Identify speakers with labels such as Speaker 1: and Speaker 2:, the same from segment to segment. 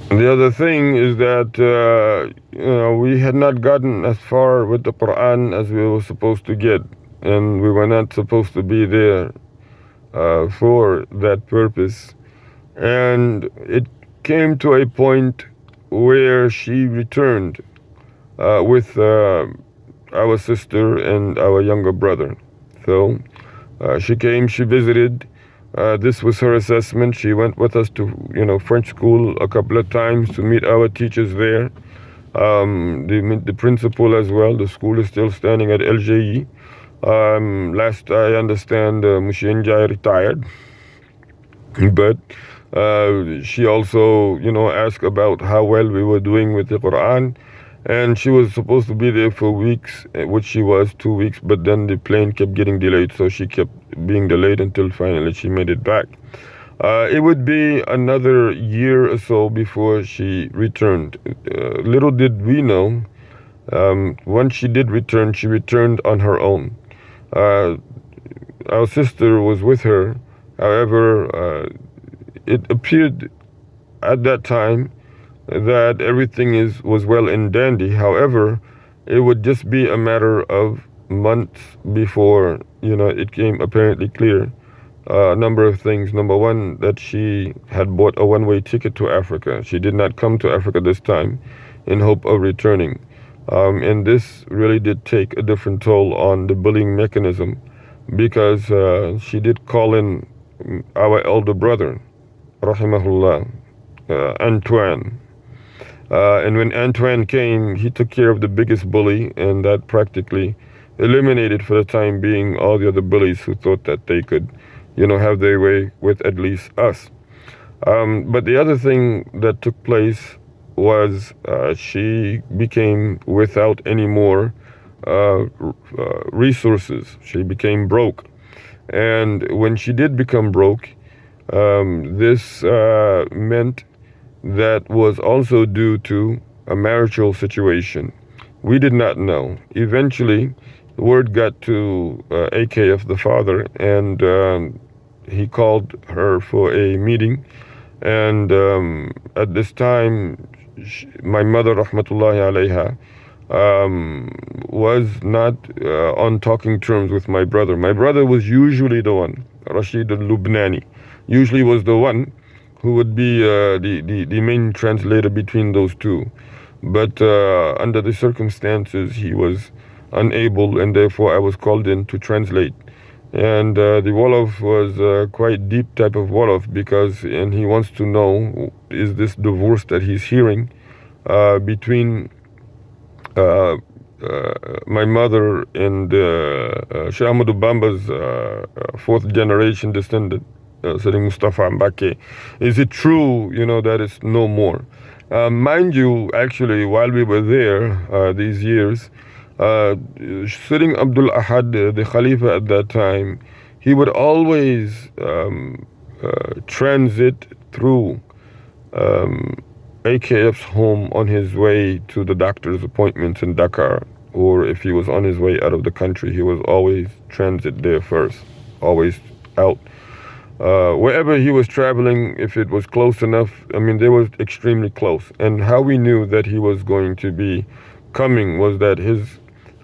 Speaker 1: The other thing is that we had not gotten as far with the Quran as we were supposed to get, and we were not supposed to be there for that purpose. And it came to a point where she returned with our sister and our younger brother. So she came, she visited. This was her assessment. She went with us to, French school a couple of times to meet our teachers there. The principal as well. The school is still standing at LJE. Last I understand, Mushinjai retired. But she also, asked about how well we were doing with the Quran. And she was supposed to be there for weeks, which she was 2 weeks, but then the plane kept getting delayed, so she kept being delayed until finally she made it back. It would be another year or so before she returned. Little did we know, once she did return, she returned on her own. Our sister was with her. However, it appeared at that time that everything was well and dandy. However, it would just be a matter of months before it came apparently clear a number of things. Number one, that she had bought a one-way ticket to Africa. She did not come to Africa this time in hope of returning, and this really did take a different toll on the bullying mechanism, because she did call in our elder brother, rahimahullah, Antoine. And when Antoine came, he took care of the biggest bully, and that practically eliminated for the time being all the other bullies who thought that they could, have their way with at least us. But the other thing that took place was she became without any more resources. She became broke. And when she did become broke, this meant that was also due to a marital situation. We did not know. Eventually, word got to AKF, the father, and he called her for a meeting. And at this time, my mother, rahmatullahi alayha, was not on talking terms with my brother. My brother was usually the one, Rashid al-Lubnani, usually was the one who would be the main translator between those two. But under the circumstances, he was unable, and therefore I was called in to translate. And the Wolof was quite deep type of Wolof, and he wants to know, is this divorce that he's hearing between my mother and Sheikh Ahmadu Bamba's fourth generation descendant, Sidi Mustafa Mbake. Is it true, that it's no more? Mind you, actually, while we were there these years, Sidi Abdul Ahad, the Khalifa at that time, he would always transit through AKF's home on his way to the doctor's appointments in Dakar, or if he was on his way out of the country, he was always transit there first, always out. Wherever he was traveling, if it was close enough, they were extremely close. And how we knew that he was going to be coming was that his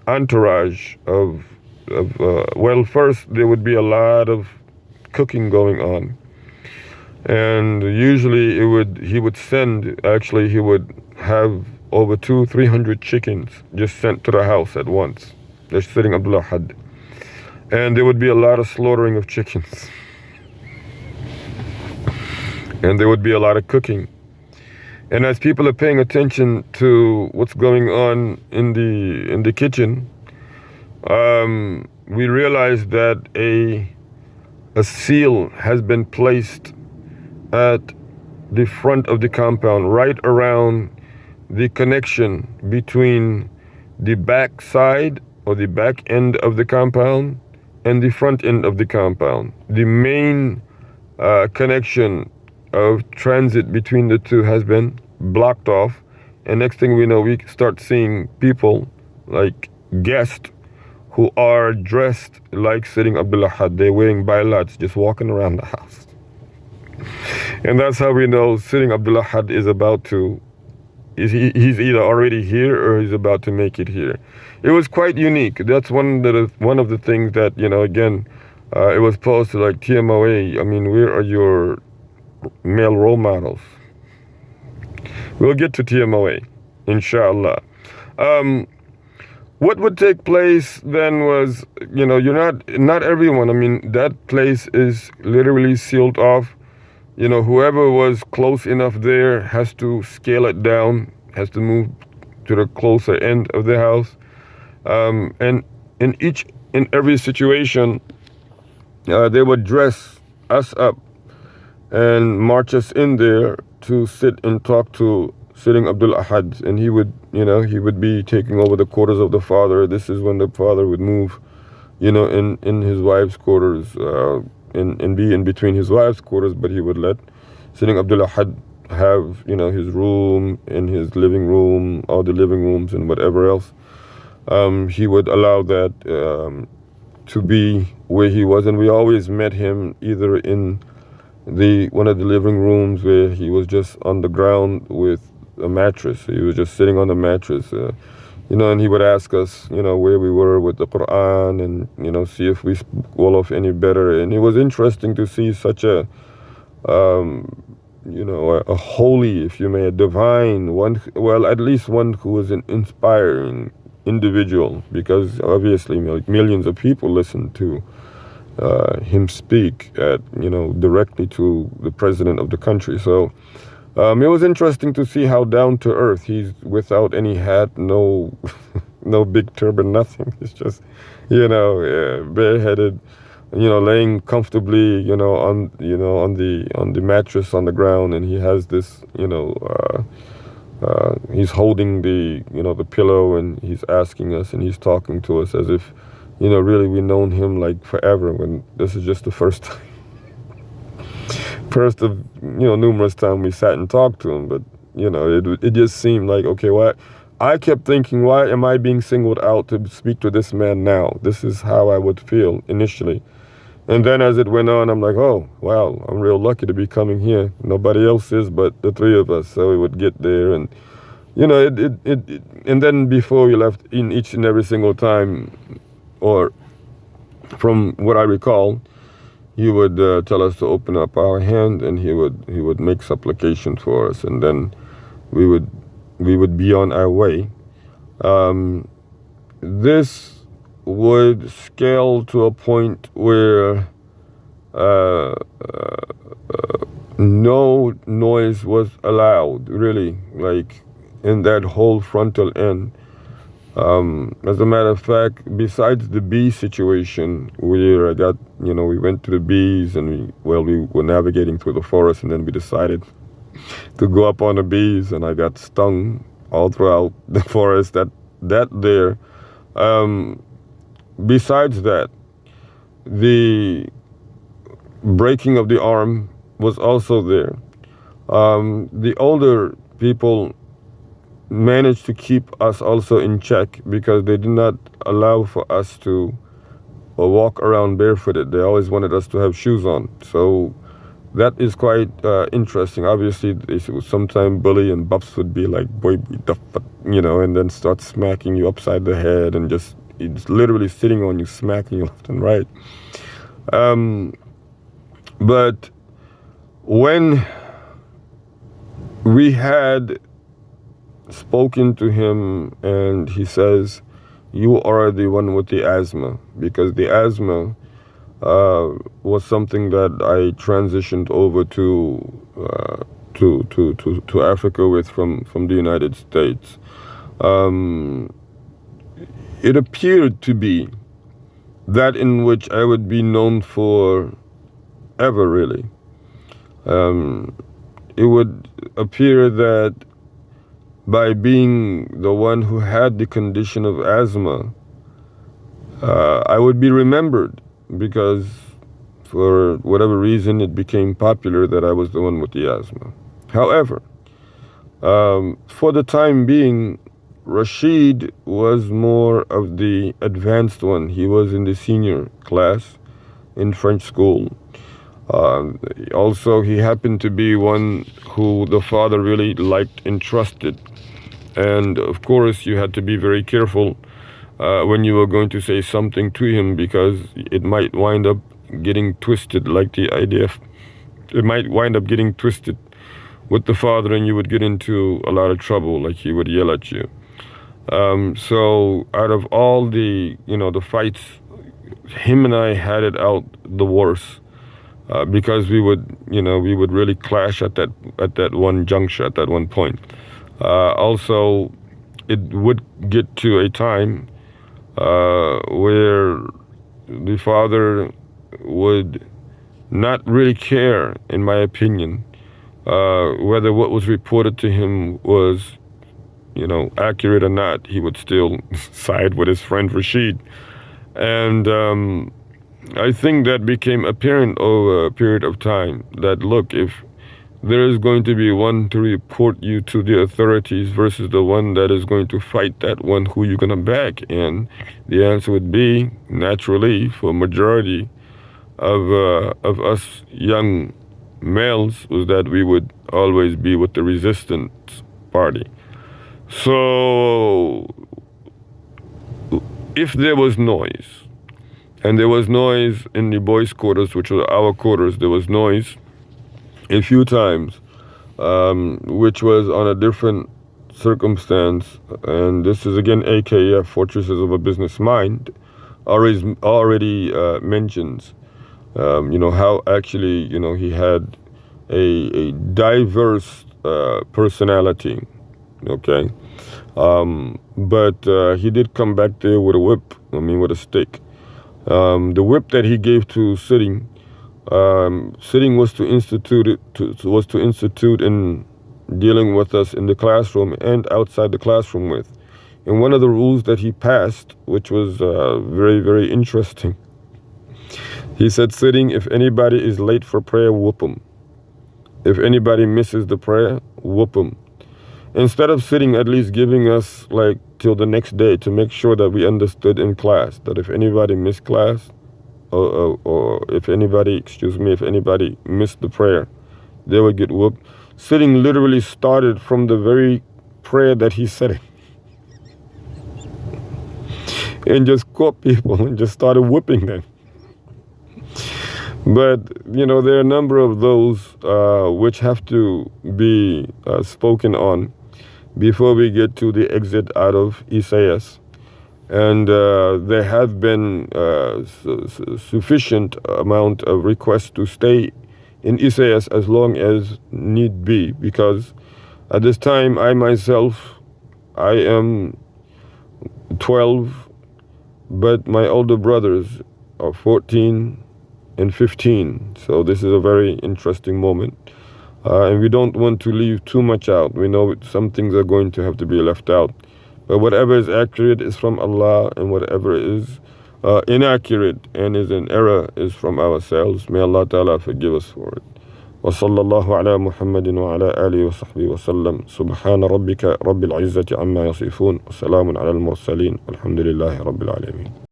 Speaker 1: entourage first there would be a lot of cooking going on. And usually he would have over 200-300 chickens just sent to the house at once. They're sitting Abdullah Had. And there would be a lot of slaughtering of chickens. And there would be a lot of cooking. And as people are paying attention to what's going on in the kitchen, we realize that a seal has been placed at the front of the compound, right around the connection between the back side or the back end of the compound and the front end of the compound. The main connection of transit between the two has been blocked off, and next thing we know, we start seeing people like guests who are dressed like Sidi Abdullah Had. They're wearing bailats, just walking around the house. And that's how we know Sitting Abdul Ahad is about to, he's either already here or he's about to make it here. It was quite unique. That's one of the things that, again, it was posed to like TMOA. I mean, where are your male role models? We'll get to TMOA, inshallah. What would take place then was, you're not everyone. I mean, that place is literally sealed off. Whoever was close enough there has to scale it down, has to move to the closer end of the house. And in every situation, they would dress us up and march us in there to sit and talk to Sitting Abdul Ahad. And he would be taking over the quarters of the father. This is when the father would move, in his wife's quarters, and be in between his wife's quarters, but he would let Sitting Abdul Ahad have, his room, in his living room, all the living rooms and whatever else. He would allow that to be where he was, and we always met him either in one of the living rooms where he was just on the ground with a mattress. He was just sitting on the mattress, and he would ask us, where we were with the Quran, and see if we spoke Wolof any better. And it was interesting to see such a a holy, if you may, a divine one. Well, at least one who was an inspiring individual, because obviously millions of people listened to him speak directly to the president of the country. So it was interesting to see how down to earth. He's without any hat, no no big turban, nothing. It's just bareheaded, laying comfortably, on the mattress on the ground, and he has this, he's holding the pillow, and he's asking us, and he's talking to us as if, really we've known him like forever, when this is just the first time. First of, numerous times we sat and talked to him, but, it just seemed like, okay, what? I kept thinking, why am I being singled out to speak to this man now? This is how I would feel initially. And then as it went on, I'm like, oh, wow, I'm real lucky to be coming here. Nobody else is but the three of us. So we would get there, and, and then before we left, in each and every single time, or from what I recall, he would tell us to open up our hand, and he would make supplication for us, and then we would be on our way. This would scale to a point where no noise was allowed, really, like in that whole frontal end. As a matter of fact, besides the bee situation, where I got, we went to the bees, and we were navigating through the forest, and then we decided to go up on the bees, and I got stung all throughout the forest. There. Besides that, the breaking of the arm was also there. The older people managed to keep us also in check, because they did not allow for us to walk around barefooted. They always wanted us to have shoes on. So that is quite interesting. Obviously, they would sometimes bully, and Bubs would be like, boy, and then start smacking you upside the head, and just it's literally sitting on you, smacking you left and right. But when we had spoken to him, and he says, you are the one with the asthma, because the asthma was something that I transitioned over to Africa with from the United States. It appeared to be that in which I would be known for ever, really. It would appear that by being the one who had the condition of asthma, I would be remembered, because for whatever reason it became popular that I was the one with the asthma. However, for the time being, Rashid was more of the advanced one. He was in the senior class in French school. Also, he happened to be one who the father really liked and trusted. And of course, you had to be very careful when you were going to say something to him, because it might wind up getting twisted, like the IDF. It might wind up getting twisted with the father, and you would get into a lot of trouble, like he would yell at you. So out of all the, the fights, him and I had it out the worst. Because we would really clash at that one juncture, at that one point. Also, it would get to a time where the father would not really care, in my opinion, whether what was reported to him was, accurate or not. He would still side with his friend Rashid. And I think that became apparent over a period of time, that look, if there is going to be one to report you to the authorities versus the one that is going to fight that one, who you're going to back? And the answer would be, naturally, for a majority of us young males, was that we would always be with the resistance party. So if there was noise, and there was noise in the boys' quarters, which were our quarters, there was noise a few times, which was on a different circumstance. And this is again AKF, Fortresses of a Business Mind, already mentions, how actually, he had a diverse personality, okay? But he did come back there with a whip, with a stick. The whip that he gave to Sitting, Sitting was to institute in dealing with us in the classroom and outside the classroom with. And one of the rules that he passed, which was very, very interesting, he said, Sitting, if anybody is late for prayer, whoop him. If anybody misses the prayer, whoop him. Instead of Sitting at least giving us like till the next day to make sure that we understood in class that if anybody missed class, or if anybody missed the prayer, they would get whooped. Sitting literally started from the very prayer that he said it, and just caught people and just started whipping them. But, there are a number of those which have to be spoken on before we get to the exit out of Isaias. And there have been sufficient amount of requests to stay in Isaias as long as need be, because at this time I myself, I am 12, but my older brothers are 14 and 15. So this is a very interesting moment. And we don't want to leave too much out. We know some things are going to have to be left out. But whatever is accurate is from Allah, and whatever is inaccurate and is in error is from ourselves. May Allah Ta'ala forgive us for it. وصلى الله على محمد وعلى آله وصحبه وسلم سبحان ربك رب العزة عما يصفون وسلام على المرسلين والحمد لله رب العالمين.